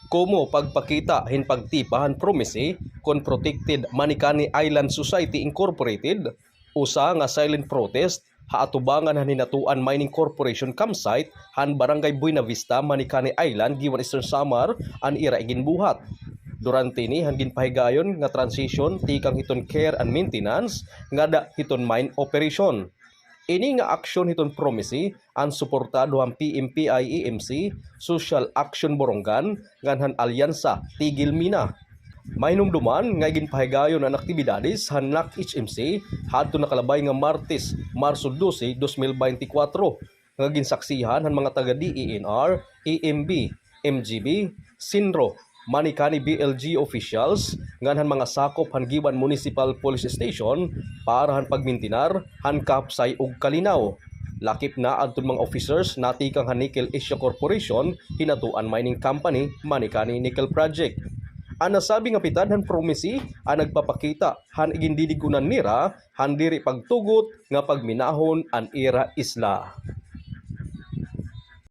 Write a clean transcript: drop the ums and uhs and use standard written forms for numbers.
Komo pagpakita hin pagtipahan promisi kon Protected Manikani Island Society Incorporated usa nga silent protest haatubangan han Hinatuan Mining Corporation campsite han Barangay Buena Vista, Manikani Island, giwan Eastern Samar an ira ginbuhat. Durante ni han ginpahigayon nga transition tikang hiton care and maintenance nga da hiton mine operation. Ini nga aksyon hiton promisi ang suportado ang PMPI-EMC Social Action Borongan nganhan alyansa Tigil Mina. May hinumduman nga ginpahigayon ang aktibidades han NAC-HMC hadto nakalabay nga Martes, Marso 12, 2024 nga ginsaksihan han mga taga DENR, EMB, MGB, Sinro, Manikani BLG officials nganhan mga sakop han Giban Municipal Police Station para han pagmintinar han kapsay ug kalinaw. Lakip na adtong mga officers natikang han Nickel Asia Corporation Hinatuan Mining Company Manikani Nickel Project. Ang nasabi nga pitad han promisi ang nagpapakita han igindidigunan nira han diri pagtugot nga pagminahon an ira isla.